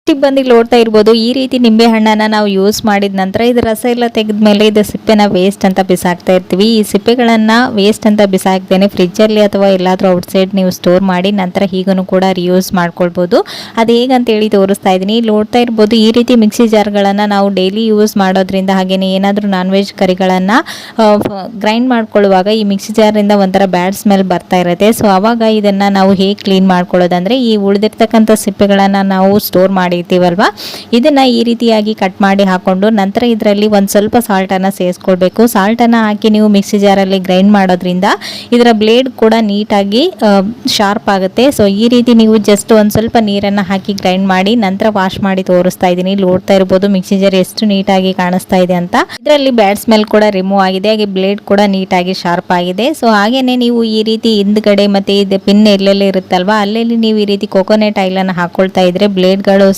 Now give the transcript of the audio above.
Tip ಬಂದು ನೋಡ್ತಾ ಇರ್ಬೋದು, ಈ ರೀತಿ ನಿಂಬೆ ಹಣ್ಣನ್ನು ನಾವು ಯೂಸ್ ಮಾಡಿದ ನಂತರ ಇದು ರಸ ಎಲ್ಲ ತೆಗೆದ್ಮೇಲೆ ಇದು ಸಿಪ್ಪೆನ ವೇಸ್ಟ್ ಅಂತ ಬಿಸಾಕ್ತಾ ಇರ್ತೀವಿ. ಈ ಸಿಪ್ಪೆಗಳನ್ನು ವೇಸ್ಟ್ ಅಂತ ಬಿಸಾಕ್ದೇನೆ ಫ್ರಿಜ್ಜಲ್ಲಿ ಅಥವಾ ಎಲ್ಲಾದರೂ ಔಟ್ಸೈಡ್ ನೀವು ಸ್ಟೋರ್ ಮಾಡಿ ನಂತರ ಹೀಗೂ ಕೂಡ ರಿಯೂಸ್ ಮಾಡ್ಕೊಳ್ಬೋದು. ಅದು ಹೇಗಂತೇಳಿ ತೋರಿಸ್ತಾ ಇದ್ದೀನಿ. ನೋಡ್ತಾ ಇರ್ಬೋದು, ಈ ರೀತಿ ಮಿಕ್ಸಿ ಜಾರ್ಗಳನ್ನು ನಾವು ಡೈಲಿ ಯೂಸ್ ಮಾಡೋದ್ರಿಂದ ಹಾಗೆಯೇ ಏನಾದರೂ ನಾನ್ ವೆಜ್ ಕರಿಗಳನ್ನು ಗ್ರೈಂಡ್ ಮಾಡ್ಕೊಳ್ಳುವಾಗ ಈ ಮಿಕ್ಸಿ ಜಾರಿಂದ ಒಂಥರ ಬ್ಯಾಡ್ ಸ್ಮೆಲ್ ಬರ್ತಾ ಇರುತ್ತೆ. ಸೊ ಆವಾಗ ಇದನ್ನು ನಾವು ಹೇಗೆ ಕ್ಲೀನ್ ಮಾಡ್ಕೊಳ್ಳೋದಂದರೆ, ಈ ಉಳಿದಿರ್ತಕ್ಕಂಥ ಸಿಪ್ಪೆಗಳನ್ನು ನಾವು ಸ್ಟೋರ್ ಮಾಡಿರ್ತೀವಲ್ವ, ಇದನ್ನು ಈ ರೀತಿಯಾಗಿ ಕಟ್ ಮಾಡಿ ಹಾಕ್ಕೊಂಡು ನಂತರ ಇದರಲ್ಲಿ ಒಂದು ಸ್ವಲ್ಪ ಸಾಲ್ಟನ್ನು ಸೇರಿಸ್ಕೊಳ್ಬೇಕು. ಸಾಲ್ಟನ್ನು ಹಾಕಿ ನೀವು ಮಿಕ್ಸಿ ಜಾರಲ್ಲಿ ಗ್ರೈಂಡ್ ಮಾಡೋದ್ರಿಂದ ಇದರ ಬ್ಲೇಡ್ ಕೂಡ ನೀಟಾಗಿ ಶಾರ್ಪ್ ಆಗುತ್ತೆ. ಸೊ ಈ ರೀತಿ ನೀವು ಜಸ್ಟ್ ಒಂದು ಸ್ವಲ್ಪ ನೀರನ್ನು ಹಾಕಿ ಗ್ರೈಂಡ್ ಮಾಡಿ ನಂತರ ವಾಶ್ ಮಾಡಿ ತೋರಿಸ್ತಾ ಇದ್ದೀನಿ. ನೋಡ್ತಾ ಇರ್ಬೋದು ಮಿಕ್ಸಿ ಜಾರ್ ಎಷ್ಟು ನೀಟಾಗಿ ಕಾಣಿಸ್ತಾ ಇದೆ ಅಂತ. ಇದರಲ್ಲಿ ಬ್ಯಾಡ್ ಸ್ಮೆಲ್ ಕೂಡ ರಿಮೂವ್ ಆಗಿದೆ, ಹಾಗೆ ಬ್ಲೇಡ್ ಕೂಡ ನೀಟಾಗಿ ಶಾರ್ಪ್ ಆಗಿದೆ. ಸೊ ಹಾಗೇನೆ ನೀವು ಈ ರೀತಿ ಹಿಂದ್ಗಡೆ ಮತ್ತೆ ಇದು ಪಿನ್ ಎಲ್ಲೆಲ್ಲಿ ಇರುತ್ತಲ್ವಾ, ಅಲ್ಲೆಲ್ಲಿ ನೀವು ಈ ರೀತಿ ಕೊಕೊನೆಟ್ ಆಯಿಲನ್ನು ಹಾಕೊಳ್ತಾ ಇದ್ರೆ ಬ್ಲೇಡ್ಗಳು